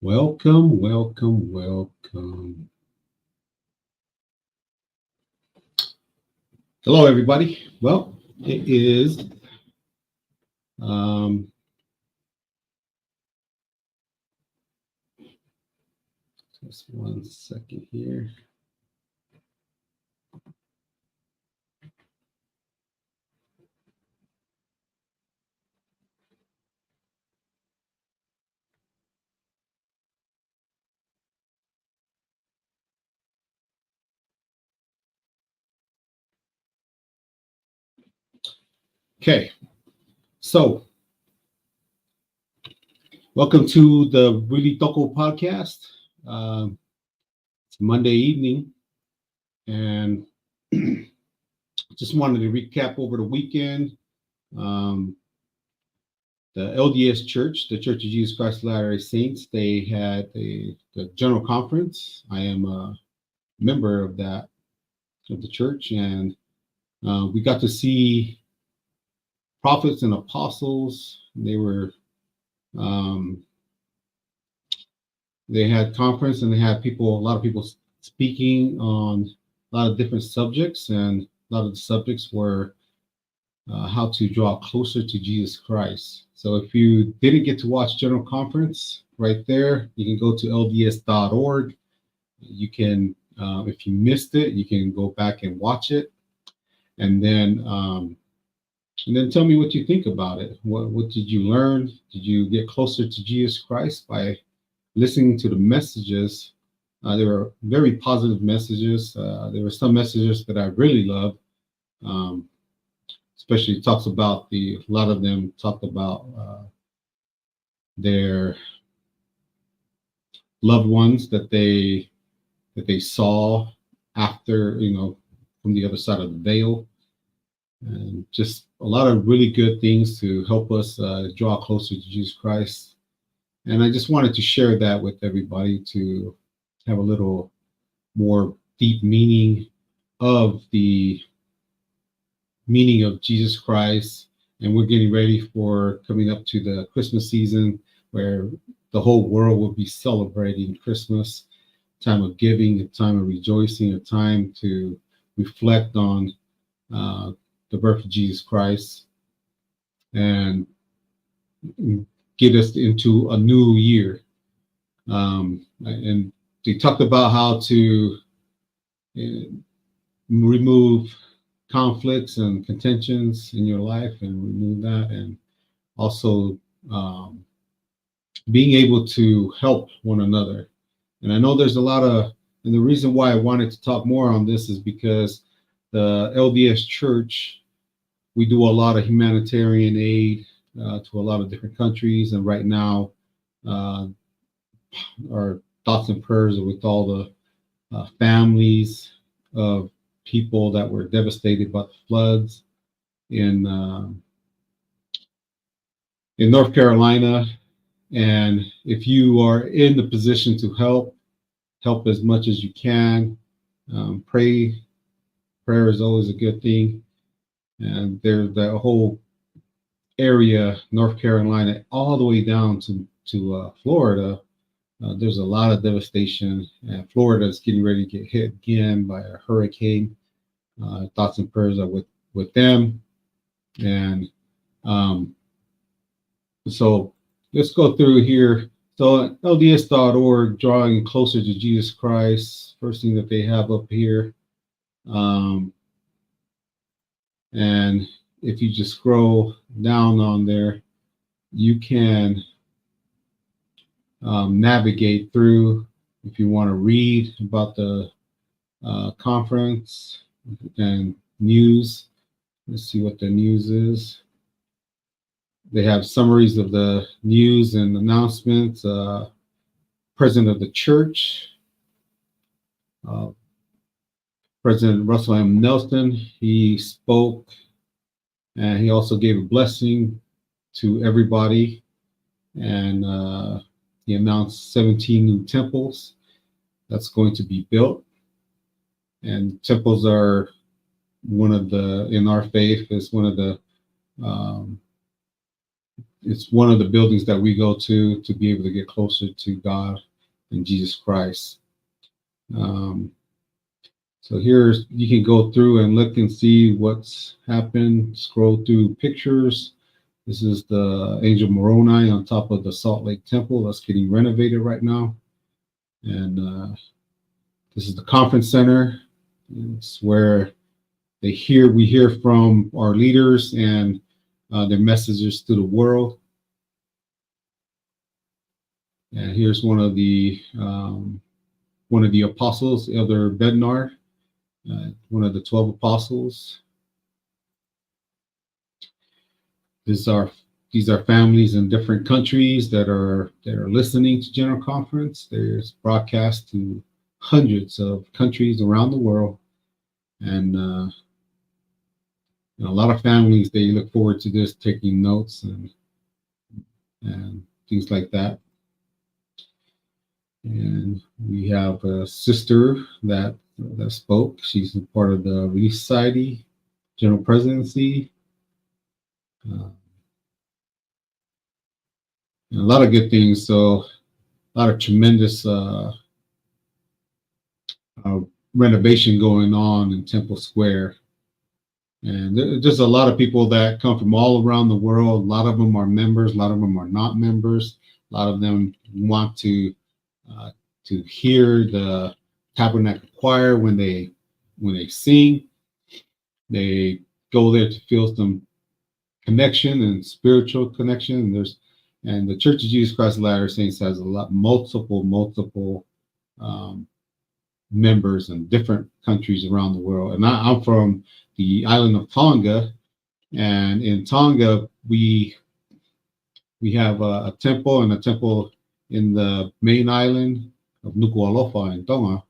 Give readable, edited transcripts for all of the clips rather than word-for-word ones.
Welcome, welcome, welcome. Hello, everybody. Well, it is um, just one second here. Okay, so welcome to the Really Toko podcast. It's Monday evening, and just wanted to recap over the weekend. Um, the LDS Church, the Church of Jesus Christ of Latter-day Saints, they had the General Conference. I am a member of the church, and we got to see prophets and apostles. Um, they had conference, and they had a lot of people speaking on a lot of different subjects, and a lot of the subjects were how to draw closer to Jesus Christ. So if you didn't get to watch General Conference, right there, you can go to lds.org. You can, if you missed it, you can go back and watch it, and then tell me what you think about it. What did you learn? Did you get closer to Jesus Christ by listening to the messages? There were very positive messages. There were some messages that I really loved. Um, Especially talks about a lot of them talked about their loved ones that they saw after, from the other side of the veil, and just a lot of really good things to help us draw closer to Jesus Christ. And I just wanted to share that with everybody to have a little more deep meaning of the meaning of Jesus Christ. And we're getting ready for coming up to the Christmas season, where the whole world will be celebrating Christmas, time of giving, a time of rejoicing, a time to reflect on the birth of Jesus Christ and get us into a new year. And they talked about how to remove conflicts and contentions in your life and remove that, and also being able to help one another. And I know there's a lot of, and the reason why I wanted to talk more on this is because the LDS Church, we do a lot of humanitarian aid to a lot of different countries. And right now, our thoughts and prayers are with all the families of people that were devastated by the floods in North Carolina. And if you are in the position to help as much as you can. Prayer is always a good thing. And there's the whole area, North Carolina, all the way down to Florida. There's a lot of devastation. And Florida is getting ready to get hit again by a hurricane. Thoughts and prayers are with them. And so let's go through here. So LDS.org, drawing closer to Jesus Christ, first thing that they have up here. And if you just scroll down on there, you can navigate through if you want to read about the conference and news. Let's see what the news is. They have summaries of the news and announcements. President of the church, President Russell M. Nelson, he spoke, and he also gave a blessing to everybody. And he announced 17 new temples that's going to be built. And temples are in our faith, is one of the it's one of the buildings that we go to be able to get closer to God and Jesus Christ. So here you can go through and look and see what's happened. Scroll through pictures. This is the Angel Moroni on top of the Salt Lake Temple that's getting renovated right now. And this is the conference center. It's where we hear from our leaders and their messages to the world. And here's one of the apostles, Elder Bednar, one of the 12 apostles. These are families in different countries that are listening to General Conference. There's broadcast to hundreds of countries around the world, and a lot of families, they look forward to this, taking notes and things like that. And we have a sister that spoke. She's a part of the Relief Society, General Presidency. And a lot of good things. So a lot of tremendous renovation going on in Temple Square. And there's a lot of people that come from all around the world. A lot of them are members. A lot of them are not members. A lot of them want to hear the Tabernacle Choir when they sing. They go there to feel some connection and spiritual connection. And the Church of Jesus Christ of Latter-day Saints has multiple members in different countries around the world. And I'm from the island of Tonga, and in Tonga we have a temple in the main island of Nuku'alofa in Tonga,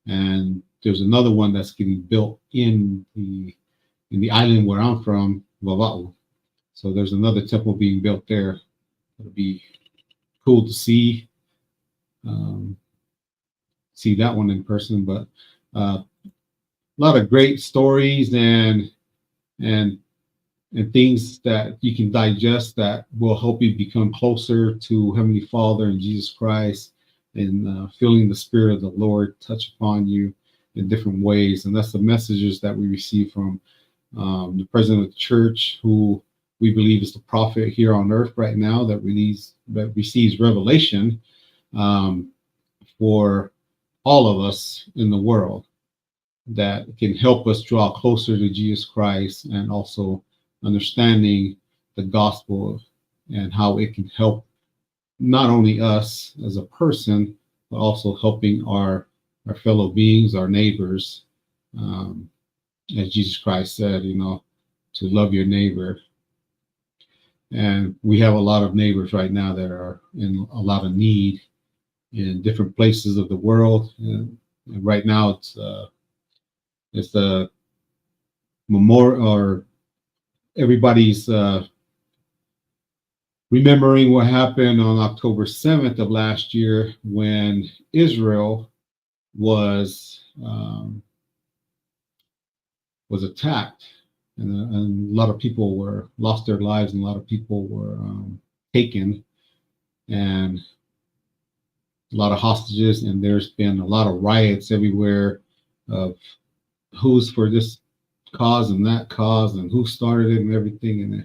and there's another one that's getting built in the island where I'm from, Vava'u. So there's another temple being built there. It'll be cool to see that one in person. But a lot of great stories and things that you can digest that will help you become closer to Heavenly Father and Jesus Christ, and feeling the Spirit of the Lord touch upon you in different ways. And that's the messages that we receive from the president of the church, who we believe is the prophet here on earth right now, that receives revelation for all of us in the world, that can help us draw closer to Jesus Christ, and also understanding the gospel and how it can help not only us as a person, but also helping our fellow beings, our neighbors. As Jesus Christ said, to love your neighbor. And we have a lot of neighbors right now that are in a lot of need in different places of the world. And right now it's a memorial, or everybody's remembering what happened on October 7th of last year, when Israel was attacked, and a lot of people lost their lives, and a lot of people were taken, and a lot of hostages. And there's been a lot of riots everywhere of who's for this cause and that cause, and who started it and everything. And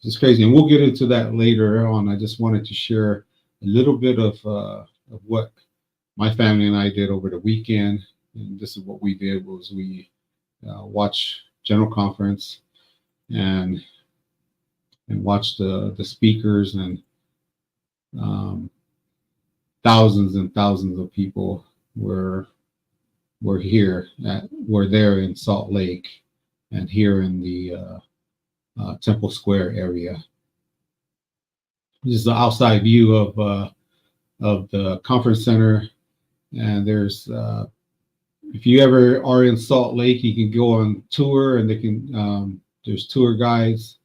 it's crazy. And we'll get into that later on. I just wanted to share a little bit of what my family and I did over the weekend. And this is what we did: was we watched General Conference and watched the speakers, and thousands and thousands of people were there in Salt Lake and here in the Temple Square area. This is the outside view of the conference center. And there's if you ever are in Salt Lake, you can go on tour, and they can there's tour guides.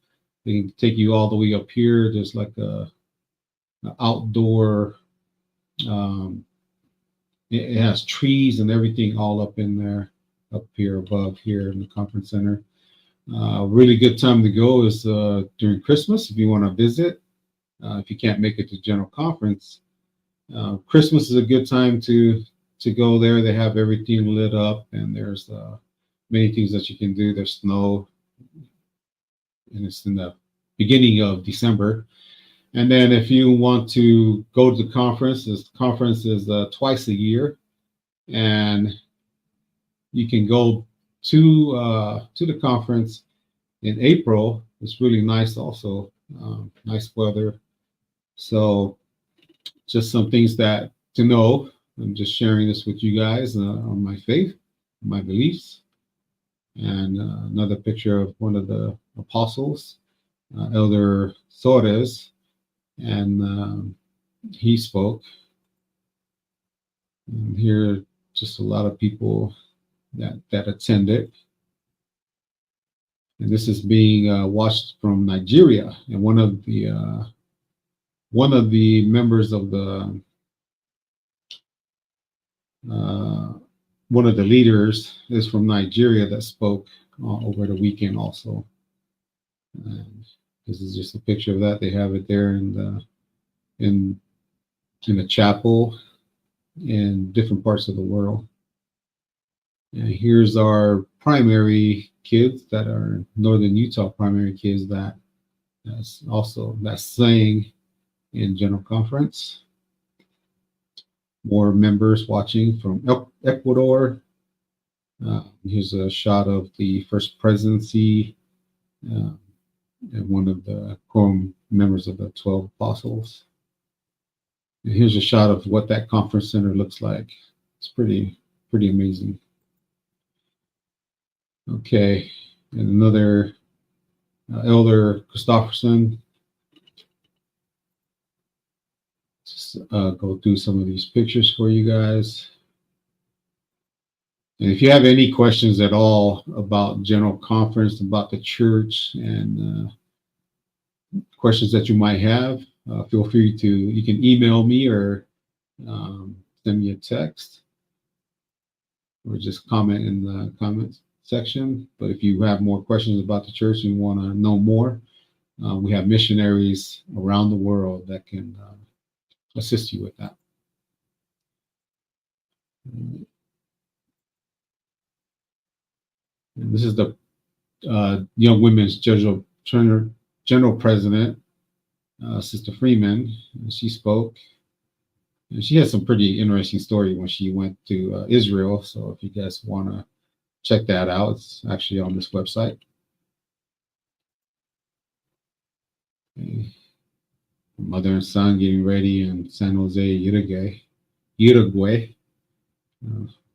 They can take you all the way up here. There's like an outdoor. It has trees and everything all up in there, up here above here in the conference center. Really good time to go is during Christmas, if you want to visit. if you can't make it to General Conference, Christmas is a good time to go there. They have everything lit up, and there's many things that you can do. There's snow, and it's in the beginning of December. And then if you want to go to the conference, this conference is twice a year, and you can go to the conference in April. It's really nice, also nice weather. So just some things that to know. I'm just sharing this with you guys on my faith, my beliefs, and another picture of one of the apostles, Elder Soares, and he spoke. And here, just a lot of people that attended. And this is being watched from Nigeria, and one of the members of the one of the leaders is from Nigeria that spoke over the weekend also. And this is just a picture of that. They have it there in a chapel in different parts of the world. And here's our primary kids that are Northern Utah primary kids that's sang in General Conference. More members watching from Ecuador. Here's a shot of the First Presidency and one of the quorum members of the 12 Apostles. And here's a shot of what that conference center looks like. It's pretty amazing. Okay, and another Elder Christofferson. Just go through some of these pictures for you guys. And if you have any questions at all about General Conference, about the church, and questions that you might have, feel free you can email me or send me a text, or just comment in the comments section. But if you have more questions about the church and want to know more, we have missionaries around the world that can assist you with that. And this is the Young Women's General President, Sister Freeman. She spoke, and she has some pretty interesting story when she went to Israel. So if you guys want to check that out, it's actually on this website. Okay. Mother and son getting ready in San Jose, Uruguay.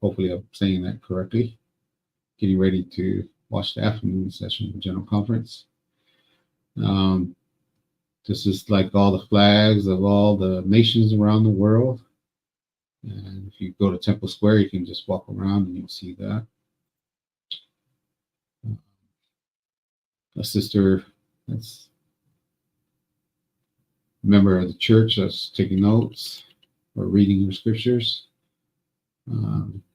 Hopefully I'm saying that correctly. Getting ready to watch the afternoon session of the General Conference. This is like all the flags of all the nations around the world. And if you go to Temple Square, you can just walk around and you'll see that. A sister that's a member of the church that's taking notes or reading her scriptures.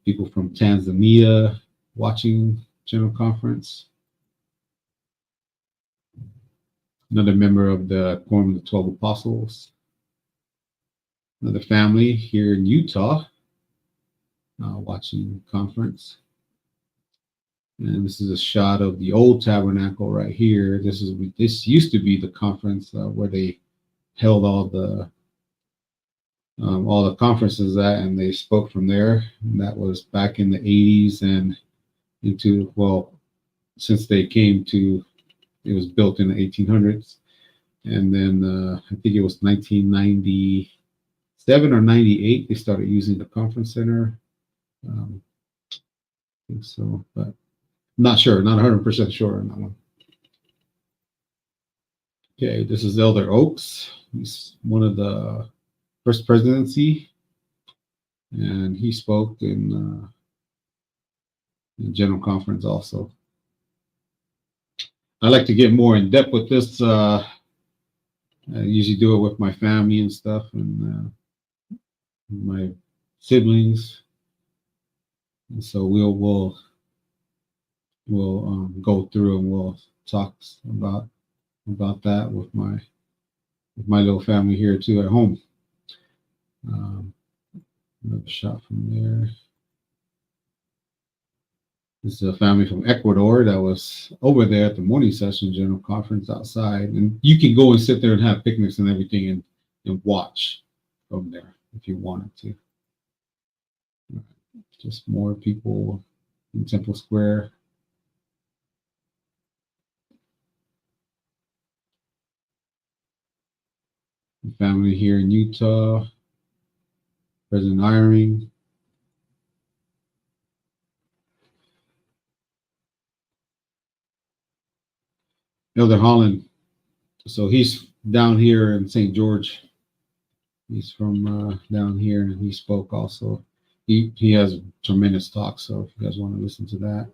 People from Tanzania watching General Conference. Another member of the Quorum of the 12 Apostles. Another family here in Utah watching the conference. And this is a shot of the old tabernacle right here. This used to be the conference where they held all the conferences at, and they spoke from there. And that was back in the 80s and since they came to, it was built in the 1800s. And then I think it was 1997 or 98, they started using the conference center. I think so, but not sure, not 100% sure on that one. Okay, this is Elder Oaks. He's one of the First Presidency, and he spoke in General Conference also. I like to get more in depth with this. I usually do it with my family and stuff, and my siblings. And so we'll go through and we'll talk about that with my with my little family here too at home. Another shot from there. This is a family from Ecuador that was over there at the morning session general conference outside. And you can go and sit there and have picnics and everything and watch from there if you wanted to. Just more people in Temple Square. The family here in Utah. President Eyring. Elder Holland. So he's down here in St. George. He's from down here, and he spoke also. He has tremendous talk, so if you guys want to listen to that.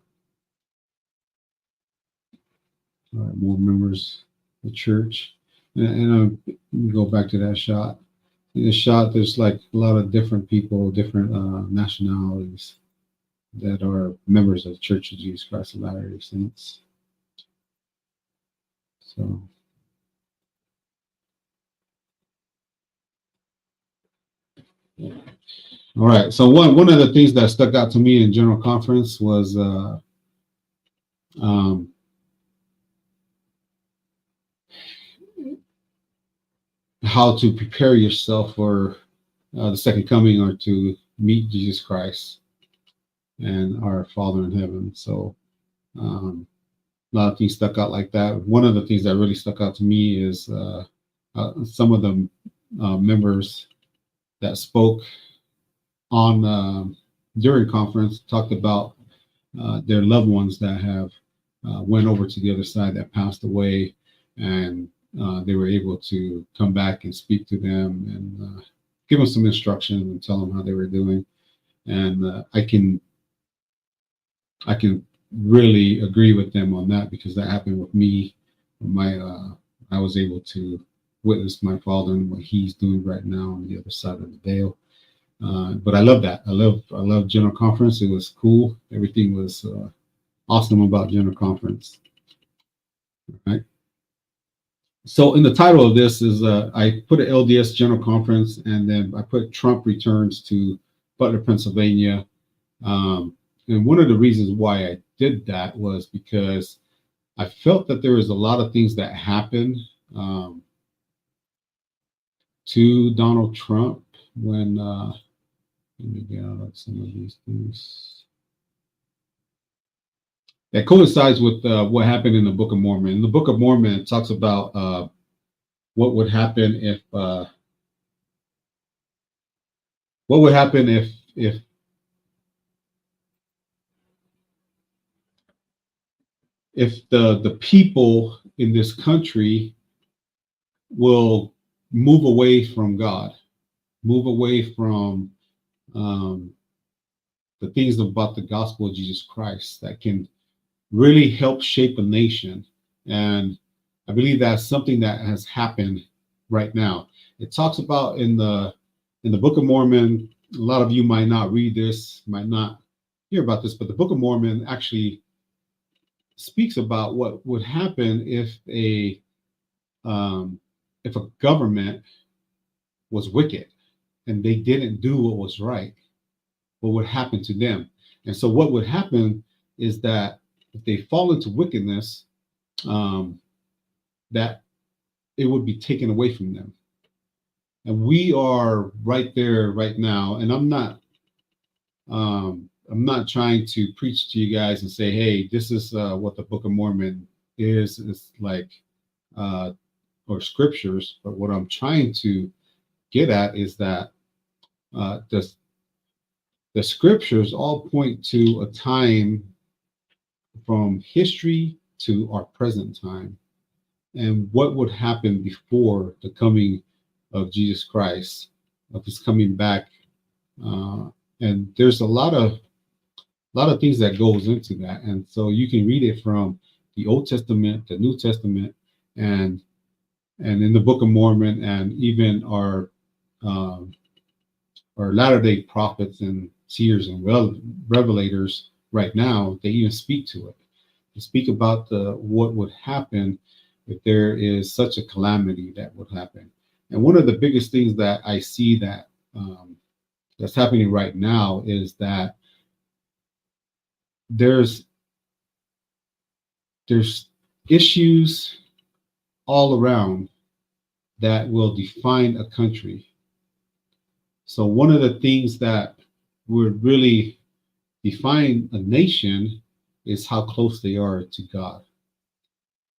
All right, more members of the church. And go back to that shot. In the shot, there's like a lot of different people, different nationalities that are members of the Church of Jesus Christ of Latter-day Saints. So, all right. So one of the things that stuck out to me in General Conference was how to prepare yourself for the second coming, or to meet Jesus Christ and our Father in heaven. So a lot of things stuck out like that. One of the things that really stuck out to me is some of the members that spoke on during conference talked about their loved ones that have went over to the other side, that passed away, and they were able to come back and speak to them and give them some instruction and tell them how they were doing. And I can really agree with them on that, because that happened with me. I was able to witness my father and what he's doing right now on the other side of the veil. But I love that. I love General Conference. It was cool. Everything was awesome about General Conference. All right. So in the title of this is I put an LDS General Conference, and then I put Trump returns to Butler, Pennsylvania. And one of the reasons why I did that was because I felt that there was a lot of things that happened to Donald Trump when, let me get out of some of these things, that coincides with what happened in the Book of Mormon. In the Book of Mormon, it talks about what would happen if the people in this country will move away from God, move away from the things about the gospel of Jesus Christ that can really help shape a nation. And I believe that's something that has happened right now. It talks about in the Book of Mormon. A lot of you might not read this, might not hear about this, but the Book of Mormon actually speaks about what would happen if a government was wicked and they didn't do what was right. What would happen to them? And so what would happen is that if they fall into wickedness, that it would be taken away from them. And we are right there right now. And I'm not trying to preach to you guys and say, hey, this is what the Book of Mormon is. It's like, or scriptures. But what I'm trying to get at is that the scriptures all point to a time from history to our present time, and what would happen before the coming of Jesus Christ, of his coming back. And there's a lot of things that goes into that. And so you can read it from the Old Testament, the New Testament, and in the Book of Mormon, and even our latter-day prophets and seers and revelators right now. They even speak to it. They speak about what would happen if there is such a calamity that would happen. And one of the biggest things that I see that that's happening right now is that there's issues all around that will define a country. So one of the things that would really define a nation is how close they are to God.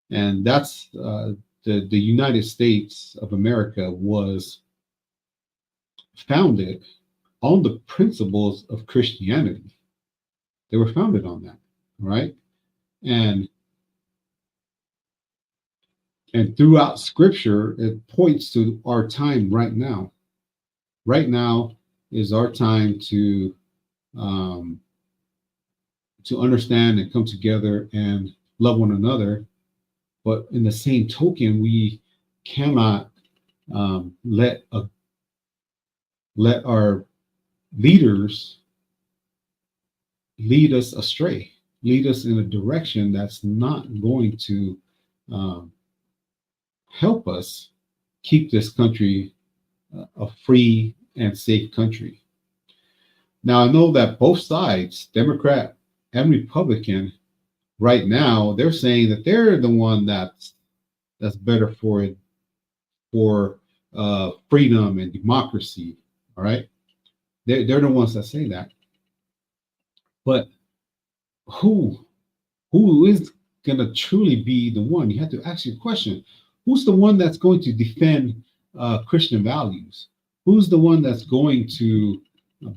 And that's the United States of America was founded on the principles of Christianity. They were founded on that, right? And throughout Scripture, it points to our time right now. Right now is our time to understand and come together and love one another. But in the same token, we cannot let our leaders lead us astray, lead us in a direction that's not going to help us keep this country a free and safe country. Now, I know that both sides, Democrat and Republican, right now, they're saying that they're the one that's better for freedom and democracy. All right, they're the ones that say that. But who is going to truly be the one? You have to ask your question. Who's the one that's going to defend Christian values? Who's the one that's going to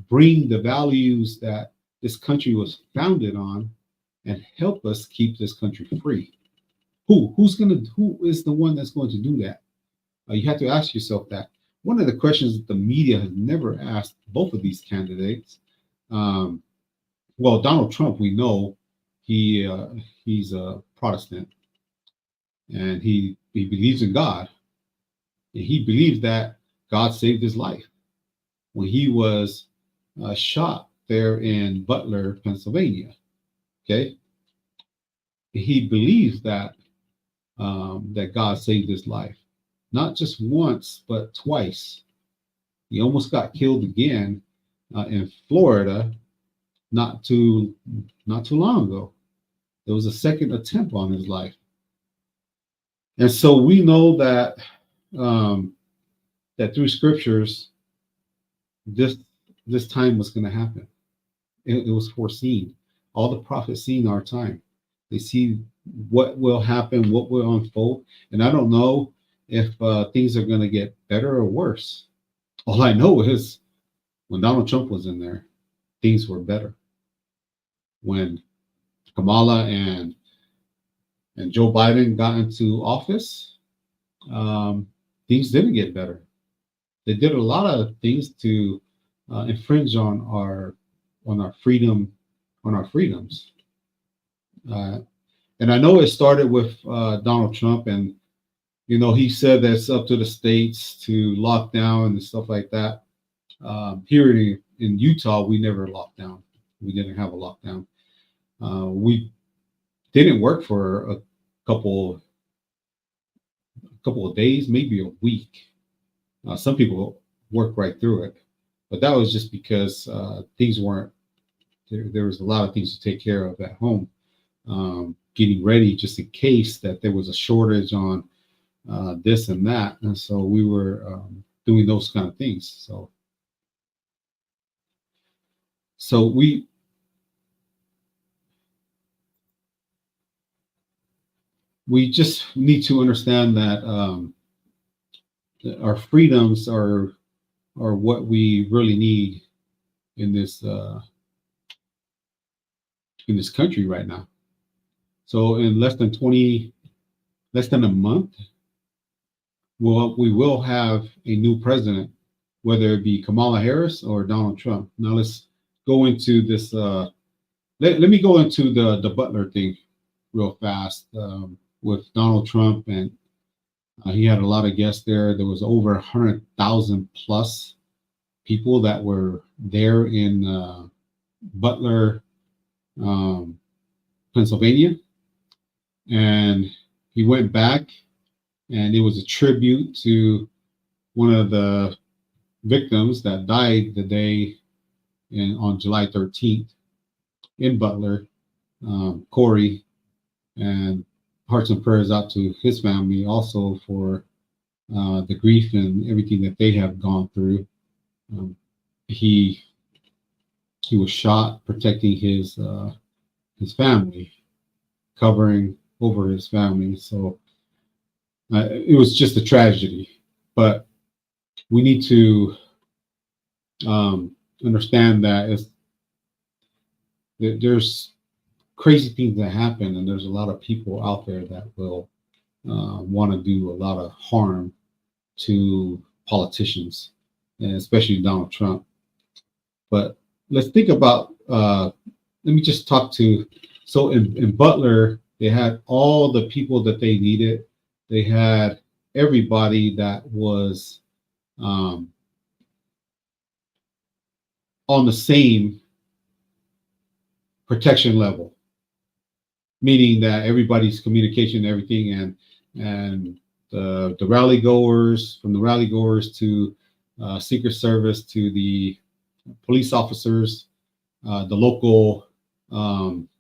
bring the values that this country was founded on and help us keep this country free? Who is the one that's going to do that? You have to ask yourself that. One of the questions that the media has never asked both of these candidates. Well, Donald Trump, we know he's a Protestant, and he believes in God. And he believes that God saved his life when he was shot there in Butler, Pennsylvania. Okay, he believes that that God saved his life, not just once but twice. He almost got killed again in Florida not too long ago. There was a second attempt on his life, and so we know that that through scriptures, this time was going to happen. It was foreseen. All the prophets seen our time. They see what will happen, what will unfold, and I don't know if things are going to get better or worse. All I know is when Donald Trump was in there, things were better. When Kamala and Joe Biden got into office, things didn't get better. They did a lot of things to infringe on our freedom, on our freedoms. And I know it started with Donald Trump, and he said that it's up to the states to lock down and stuff like that. Here in Utah, we never locked down. We didn't have a lockdown. We didn't work for a couple of days, maybe a week. Some people worked right through it, but that was just because things weren't there. There was a lot of things to take care of at home, getting ready just in case that there was a shortage on this and that, and so we were doing those kind of things. So we just need to understand that our freedoms are what we really need in this country right now. So in less than a month, we will have a new president, whether it be Kamala Harris or Donald Trump. Now let's go into this. Let me go into the Butler thing real fast with Donald Trump, and he had a lot of guests there. There was over 100,000 plus people that were there in Butler, Pennsylvania, and he went back, and it was a tribute to one of the victims that died the day on July 13th in Butler, Corey, and hearts and prayers out to his family also for the grief and everything that they have gone through. He was shot protecting his family, covering over his family. So it was just a tragedy. But we need to understand that there's crazy things that happen, and there's a lot of people out there that will want to do a lot of harm to politicians, and especially Donald Trump. But let's think about, let me just talk to, so in Butler, they had all the people that they needed. They had everybody that was on the same protection level, meaning that everybody's communication and everything, and the rally goers, from the rally goers to Secret Service to the police officers, the local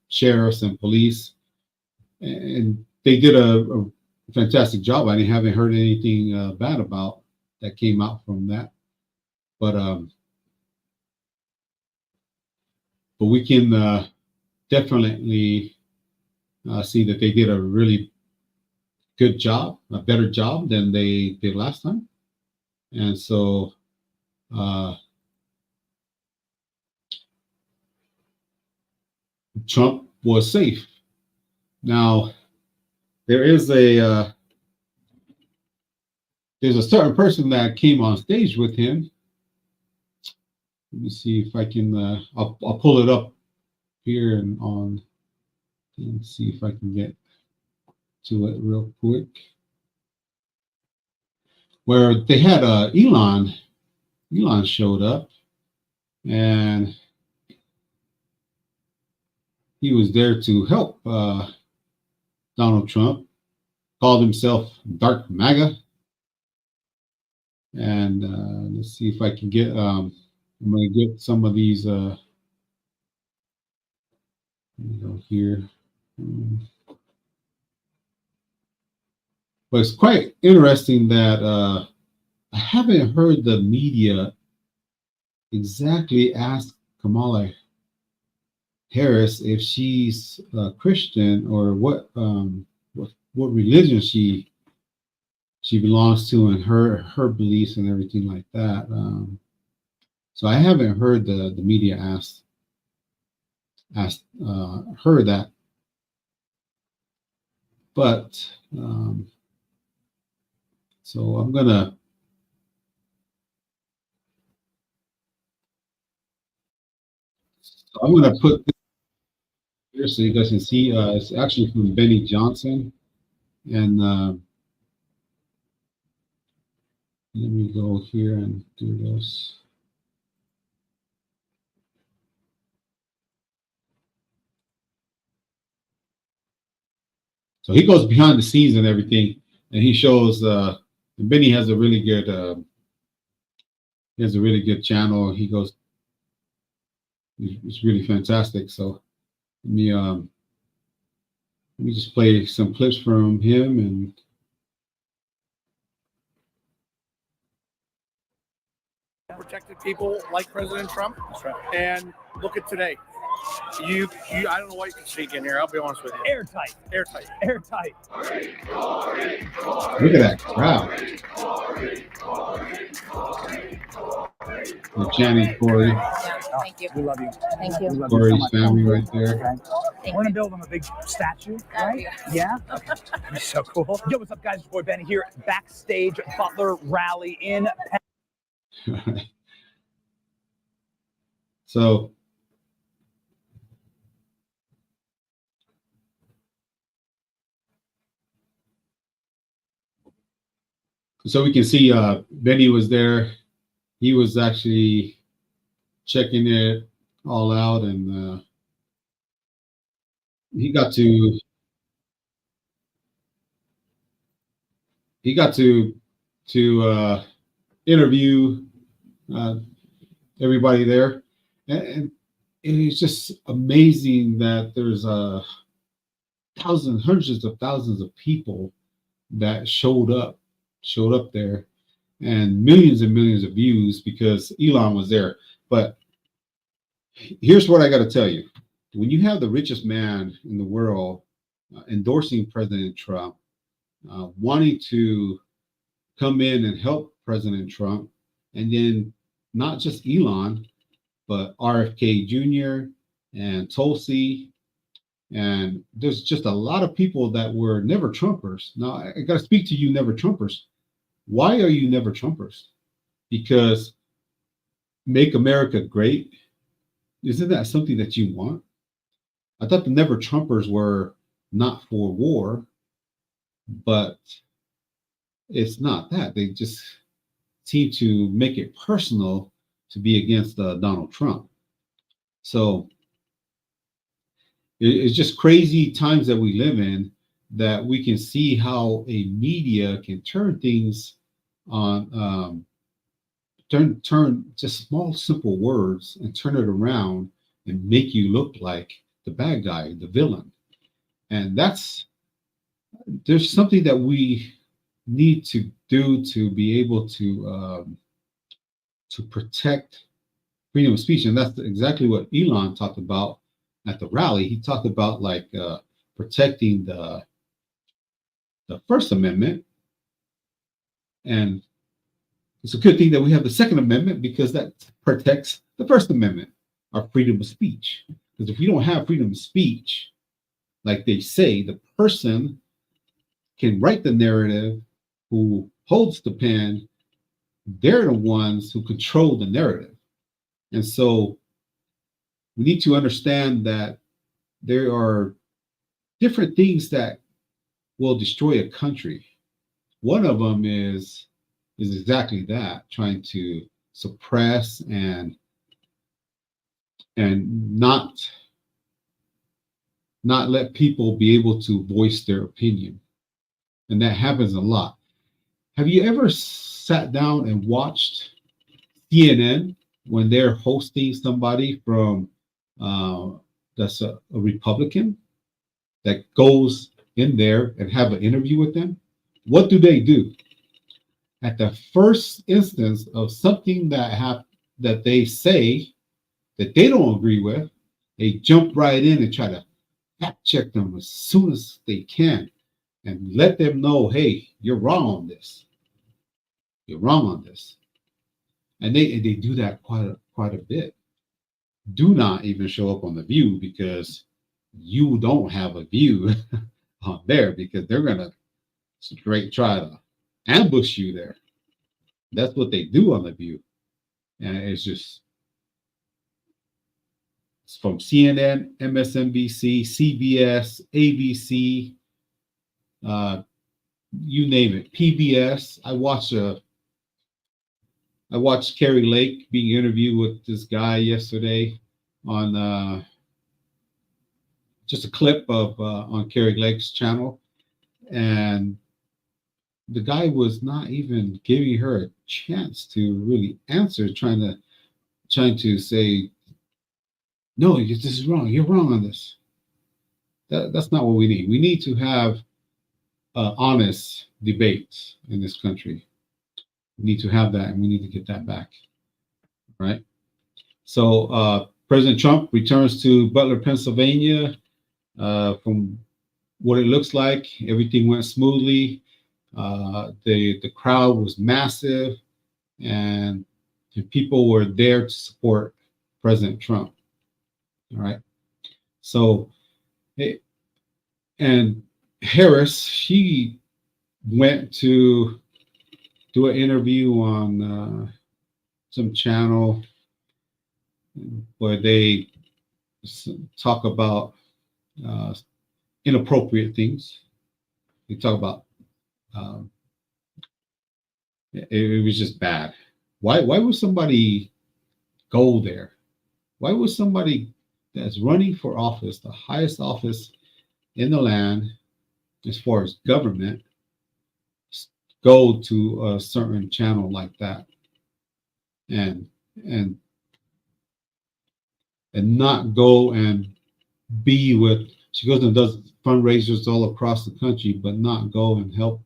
sheriffs and police, and they did a fantastic job. I haven't heard anything bad about that came out from that, but we can definitely see that they did a really good job, a better job than they did last time. And so Trump was safe. Now, there's a certain person that came on stage with him. Let me see if I can, I'll pull it up here and see if I can get to it real quick. Where they had Elon showed up, and he was there to help Donald Trump, called himself Dark MAGA. And let's see if I can get, I'm going to get some of these, let me go here. But it's quite interesting that I haven't heard the media exactly ask Kamala Harris if she's a Christian or what religion she belongs to, and her beliefs and everything like that. So I haven't heard the media ask her that, but so I'm gonna put this here so you guys can see. It's actually from Benny Johnson, and let me go here and do this. So he goes behind the scenes and everything, and he shows. Benny has a really good. He has a really good channel. He goes. It's really fantastic. So let me just play some clips from him and. Protected people like President Trump. That's right. And look at today. You I don't know why you can speak in here. I'll be honest with you. Airtight. Look at that crowd. We're chanting Corey. Thank you. We love you. Thank you. Corey's family right there. Okay. We're gonna build him a big statue, right? Yeah. Okay. That'd be so cool. Yo, what's up, guys? It's your boy Benny here, backstage Butler rally in. So we can see Benny was there. He was actually checking it all out, and he got to he got to interview everybody there, and it's just amazing that there's thousands, hundreds of thousands of people that showed up there, and millions of views because Elon was there. But here's what I got to tell you: when you have the richest man in the world endorsing President Trump, wanting to come in and help President Trump, and then not just Elon, but RFK Jr. and Tulsi, and there's just a lot of people that were never Trumpers. Now, I got to speak to you, never Trumpers. Why are you never Trumpers? Because make America great, isn't that something that you want? I thought the never Trumpers were not for war, but it's not that. They just seem to make it personal to be against Donald Trump. So it's just crazy times that we live in, that we can see how a media can turn things on, turn just small, simple words and turn it around and make you look like the bad guy, the villain. And there's something that we need to do to be able to protect freedom of speech. And that's exactly what Elon talked about at the rally. He talked about protecting the First Amendment. And it's a good thing that we have the Second Amendment, because that protects the First Amendment, our freedom of speech. Because if we don't have freedom of speech, like they say, the person can write the narrative who holds the pen. They're the ones who control the narrative. And so we need to understand that there are different things that will destroy a country. One of them is exactly that, trying to suppress and not let people be able to voice their opinion. And that happens a lot. Have you ever sat down and watched CNN when they're hosting somebody from that's a Republican that goes in there and have an interview with them? What do? At the first instance of something that they say that they don't agree with, they jump right in and try to fact check them as soon as they can and let them know, hey, you're wrong on this. You're wrong on this. And they do that quite a bit. Do not even show up on The View, because you don't have a view on there, because they're going to straight try to ambush you there. That's what they do on The View. And it's from CNN, MSNBC, CBS, ABC, you name it, PBS. I watched Carrie Lake being interviewed with this guy yesterday on just a clip of on Carrie Lake's channel, and the guy was not even giving her a chance to really answer, trying to say, no, this is wrong. You're wrong on this. That's not what we need. We need to have honest debates in this country. We need to have that, and we need to get that back. Right? So President Trump returns to Butler, Pennsylvania. From what it looks like, everything went smoothly. The crowd was massive, and people were there to support President Trump. All right. So, and Harris, she went to do an interview on some channel where they talk about inappropriate things. They talk about it was just bad. Why would somebody go there? Why would somebody that's running for office, the highest office in the land as far as government, go to a certain channel like that and and not go and be with. She goes and does fundraisers all across the country, but not go and help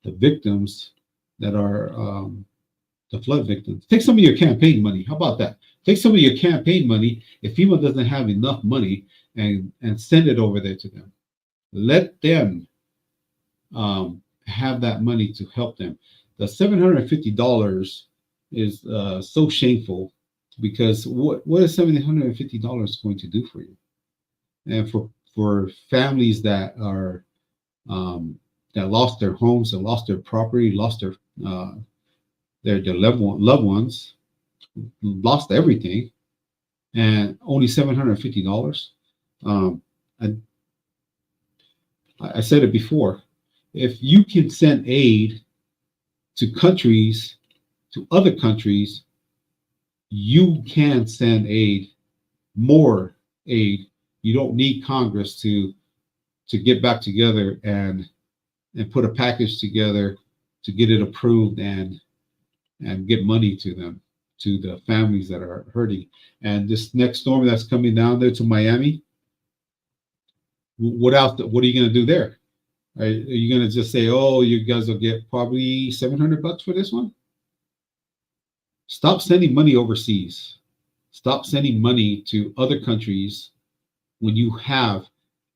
the victims that are the flood victims. Take some of your campaign money. How about that? Take some of your campaign money if FEMA doesn't have enough money, and send it over there to them. Let them have that money to help them. The $750 is so shameful, because what is $750 going to do for you? And for families that are that lost their homes, that lost their property, lost their loved ones, lost everything, and only $750. I said it before. If you can send aid to countries, to other countries, you can send aid, more aid. You don't need Congress to get back together and put a package together to get it approved and get money to them, to the families that are hurting. And this next storm that's coming down there to Miami, what else? What are you going to do there? Are you going to just say, "Oh, you guys will get probably $700 for this one"? Stop sending money overseas. Stop sending money to other countries when you have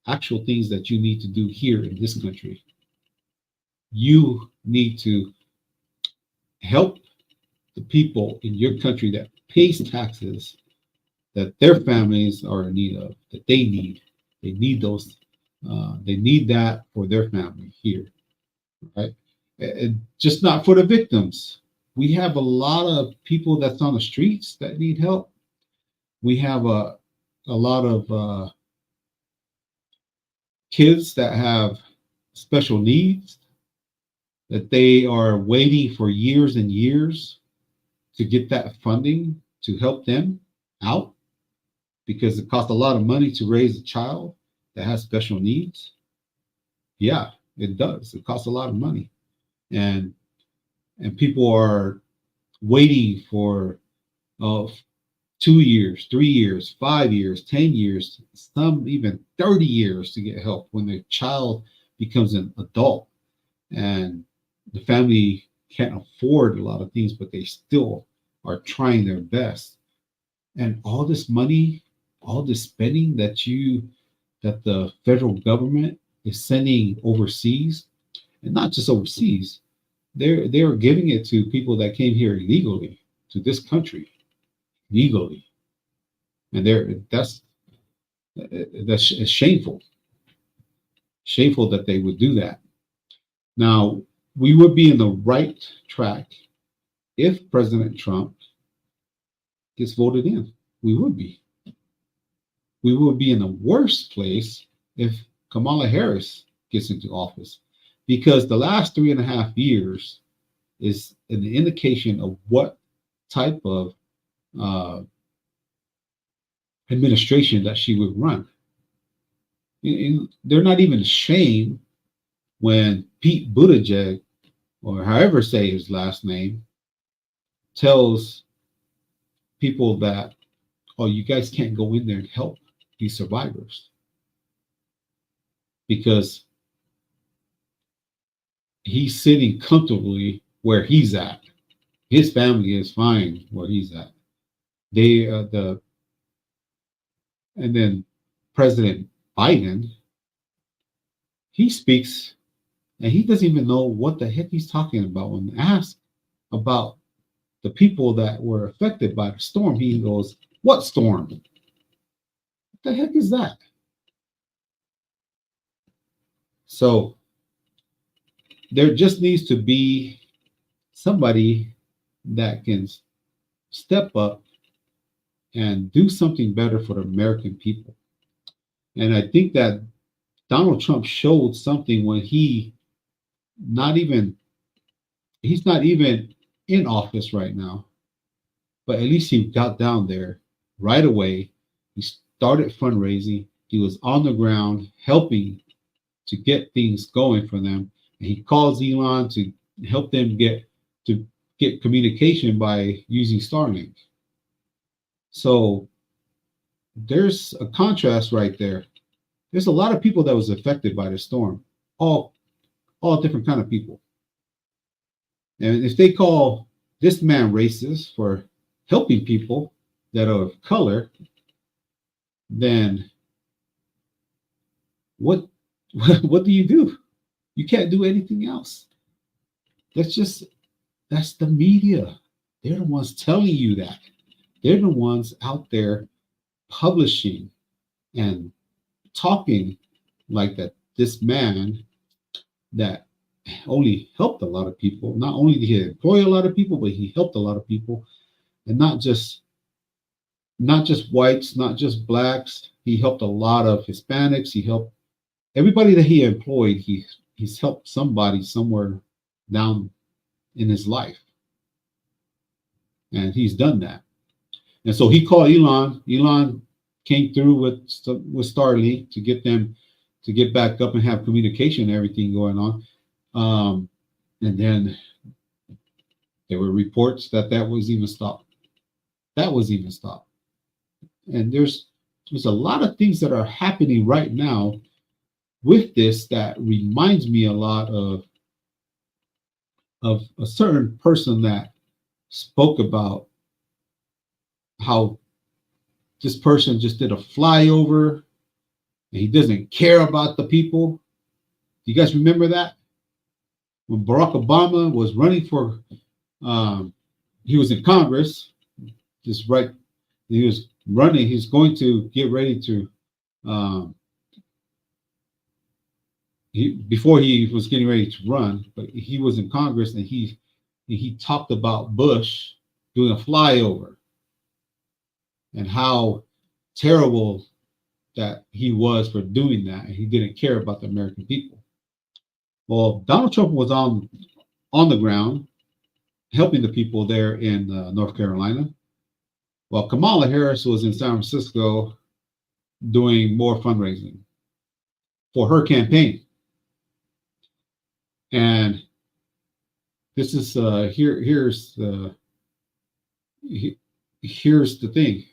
actual things that you need to do here in this country. You need to help the people in your country that pays taxes, that their families are in need of, that they need. They need those. They need that for their family here, right? And just not for the victims. We have a lot of people that's on the streets that need help. We have a lot of kids that have special needs, that they are waiting for years and years to get that funding to help them out, because it costs a lot of money to raise a child that has special needs. Yeah, it does. It costs a lot of money. And people are waiting for 2 years, 3 years, 5 years, 10 years, some even 30 years to get help when their child becomes an adult, and the family can't afford a lot of things, but they still are trying their best. And all this money, all this spending that the federal government is sending overseas, and not just overseas, they're giving it to people that came here illegally to this country, legally, and that's shameful. Shameful that they would do that. Now, we would be in the right track if President Trump gets voted in. We would be. We would be in the worst place if Kamala Harris gets into office, because the last 3.5 years is an indication of what type of administration that she would run. They're not even ashamed when Pete Buttigieg, or however say his last name, tells people that, "Oh, you guys can't go in there and help these survivors," because he's sitting comfortably where he's at. His family is fine where he's at. And then President Biden, he speaks and he doesn't even know what the heck he's talking about. When asked about the people that were affected by the storm, he goes, "What storm? What the heck is that?" So there just needs to be somebody that can step up and do something better for the American people. And I think that Donald Trump showed something when he's not even in office right now, but at least he got down there right away. He started fundraising. He was on the ground helping to get things going for them. And he calls Elon to help them get communication by using Starlink. So there's a contrast right there. There's a lot of people that was affected by the storm, all different kind of people. And if they call this man racist for helping people that are of color, then what what do you do? You can't do anything else. That's the media. They're the ones telling you that. They're the ones out there publishing and talking like that. This man that only helped a lot of people. Not only did he employ a lot of people, but he helped a lot of people, and not just whites, not just blacks. He helped a lot of Hispanics. He helped everybody that he employed. He's helped somebody somewhere down in his life, and he's done that. And so he called Elon. Elon came through with Starlink to get them to get back up and have communication and everything going on. And then there were reports that was even stopped. That was even stopped. And there's a lot of things that are happening right now with this that reminds me a lot of a certain person that spoke about how this person just did a flyover and he doesn't care about the people. Do you guys remember that? When Barack Obama was running for, he was in Congress, he was running, he's going to get ready to, before he was getting ready to run, but he was in Congress and he talked about Bush doing a flyover and how terrible that he was for doing that, and he didn't care about the American people. Well, Donald Trump was on the ground helping the people there in North Carolina, while Kamala Harris was in San Francisco doing more fundraising for her campaign. And this is here's the thing.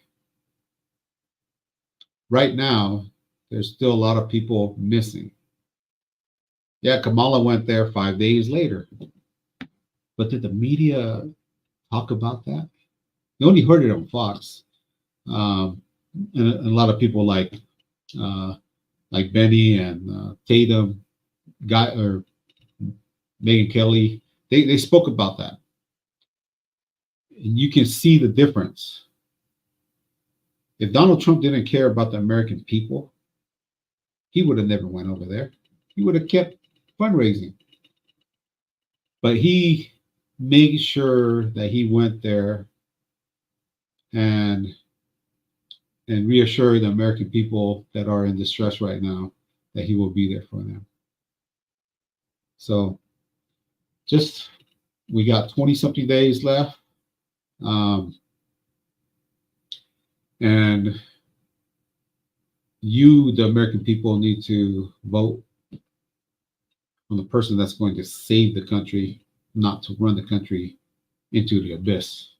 Right now, there's still a lot of people missing. Yeah, Kamala went there 5 days later. But did the media talk about that? You only heard it on Fox. And a lot of people like Benny and Tatum, or Megyn Kelly, they spoke about that. And you can see the difference. If Donald Trump didn't care about the American people, he would have never went over there. He would have kept fundraising. But he made sure that he went there and reassured the American people that are in distress right now that he will be there for them. So we got 20-something days left. And you, the American people, need to vote on the person that's going to save the country, not to run the country into the abyss.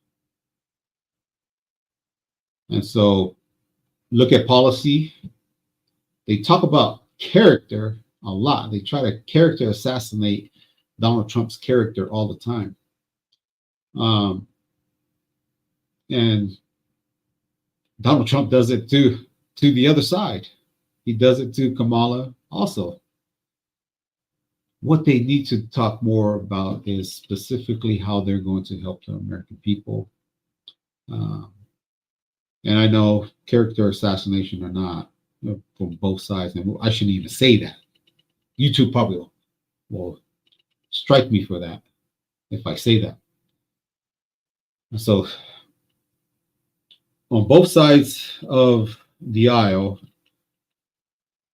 And so look at policy. They talk about character a lot. They try to character assassinate Donald Trump's character all the time. And Donald Trump does it to the other side. He does it to Kamala also. What they need to talk more about is specifically how they're going to help the American people. And I know character assassination or not, from both sides. And I shouldn't even say that. YouTube probably will strike me for that if I say that. So on both sides of the aisle,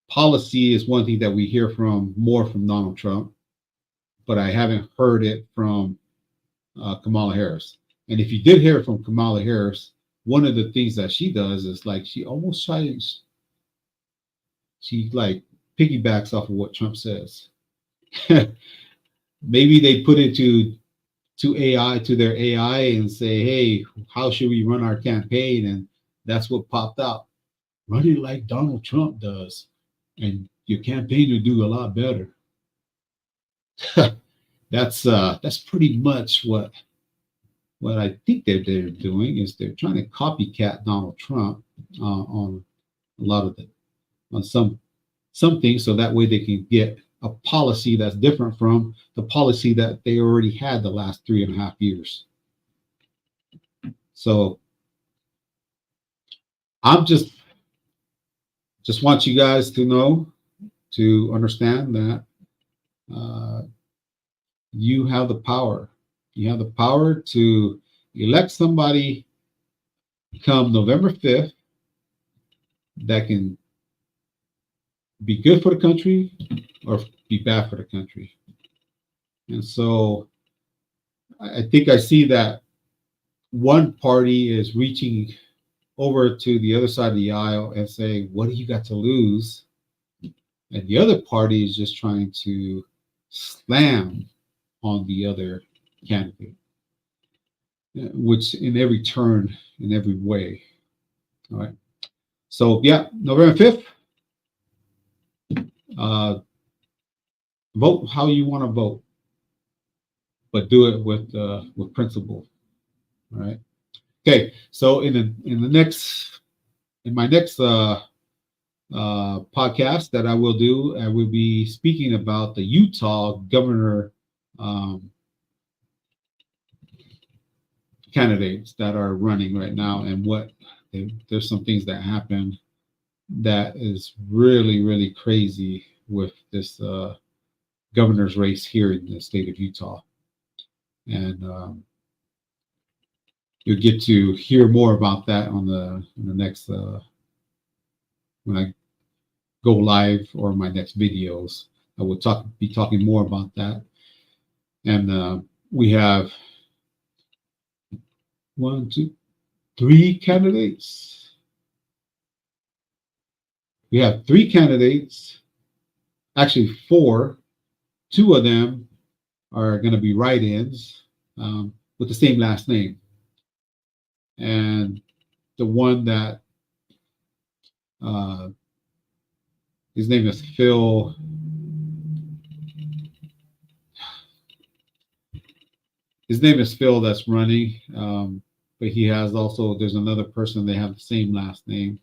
policy is one thing that we hear more from Donald Trump, but I haven't heard it from Kamala Harris. And if you did hear it from Kamala Harris, one of the things that she does is like she almost she like piggybacks off of what Trump says. maybe they put it to AI, to their AI, and say, hey, how should we run our campaign? And that's what popped out. Run it like Donald Trump does, and your campaign will do a lot better. That's pretty much what I think they're doing, is they're trying to copycat Donald Trump on a lot of on some things, so that way they can get a policy that's different from the policy that they already had the last 3.5 years. So I'm just want you guys to know, to understand that you have the power. You have the power to elect somebody come November 5th that can be good for the country or be bad for the country. And so I think I see that one party is reaching over to the other side of the aisle and saying, what do you got to lose? And the other party is just trying to slam on the other candidate, which in every turn, in every way. All right. So yeah, November 5th, vote how you want to vote, but do it with principle. All right. Okay. So in my next podcast that I will do, I will be speaking about the Utah governor candidates that are running right now, and what there's some things that happen that is really, really crazy with this governor's race here in the state of Utah. And you'll get to hear more about that on the next when I go live, or my next videos. I will be talking more about that. And we have 1, 2, 3 candidates. We have 3 candidates, actually 4. 2 of them are going to be write-ins with the same last name. And the one that his name is Phil. His name is Phil that's running, but he has also, there's another person, they have the same last name.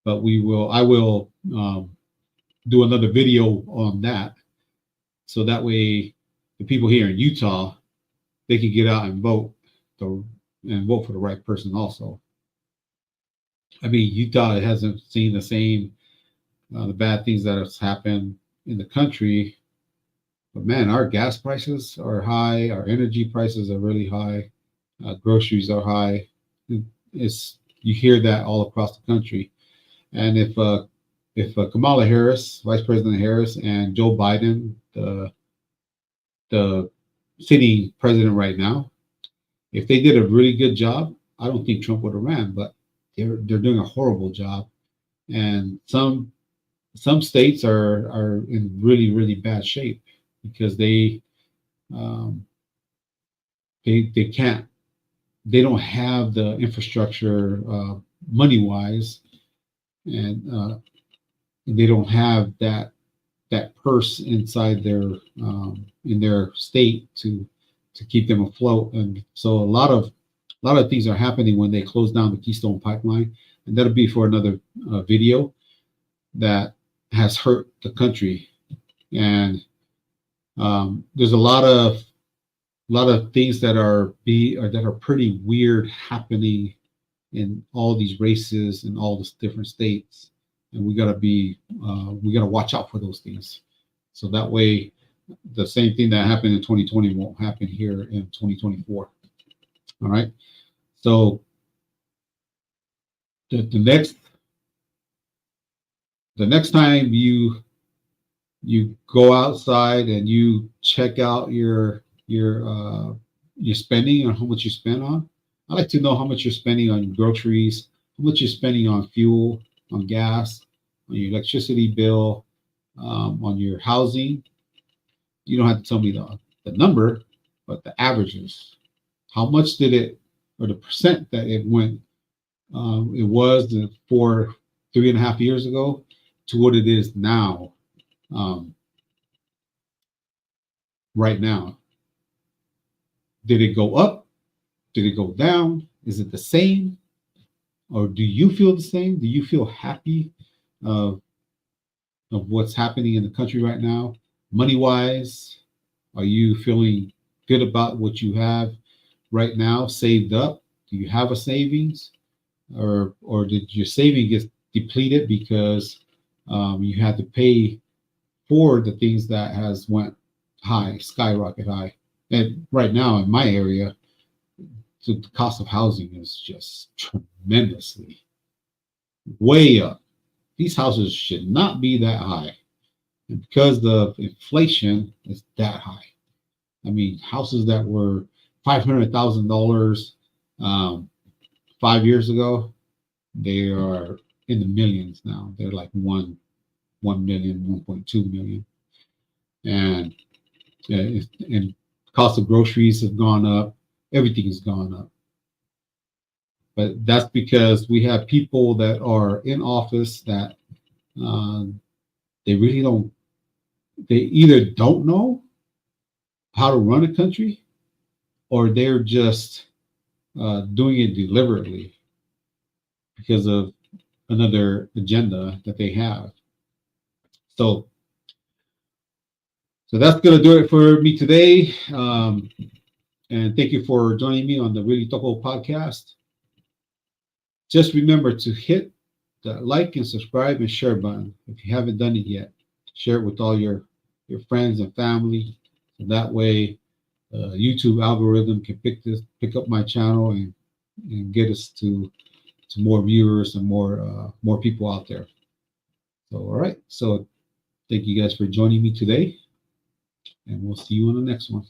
But I will do another video on that, so that way the people here in Utah, they can get out and vote for the right person also. I mean, Utah hasn't seen the same the bad things that have happened in the country, but man, our gas prices are high, our energy prices are really high, groceries are high. You hear that all across the country. And if Kamala Harris, Vice President Harris, and Joe Biden, the sitting president right now, if they did a really good job, I don't think Trump would have ran, but they're doing a horrible job. And some states are in really, really bad shape because they don't have the infrastructure money-wise, and they don't have that purse inside in their state to keep them afloat. And so a lot of things are happening when they close down the Keystone Pipeline, and that'll be for another video, that has hurt the country. And there's a lot of things that are pretty weird happening in all these races in all these different states, and we gotta watch out for those things, so that way the same thing that happened in 2020 won't happen here in 2024. All right. So the next time you go outside and you check out your spending, or how much you spend on, I like to know how much you're spending on groceries, how much you're spending on fuel, on gas, on your electricity bill, on your housing. You don't have to tell me the number, but the averages. How much did it, or the percent that it went, it was for 3.5 years ago to what it is now, right now? Did it go up? Did it go down? Is it the same? Or do you feel the same? Do you feel happy of what's happening in the country right now, money wise? Are you feeling good about what you have right now saved up? Do you have a savings, or did your saving get depleted because you had to pay for the things that has went high, skyrocket high? And right now in my area, the cost of housing is just tremendously way up. These houses should not be that high. And because the inflation is that high. I mean, houses that were $500,000 5 years ago, they are in the millions now. They're like 1 million, 1.2 million. And cost of groceries have gone up. Everything has gone up. But that's because we have people that are in office that they really don't, they either don't know how to run a country, or they're just doing it deliberately because of another agenda that they have. So that's going to do it for me today. And thank you for joining me on the Really Toco podcast. Just remember to hit the like and subscribe and share button if you haven't done it yet. Share it with all your friends and family. So that way, YouTube algorithm can pick up my channel and get us to more viewers and more people out there. So all right. So thank you guys for joining me today, and we'll see you on the next one.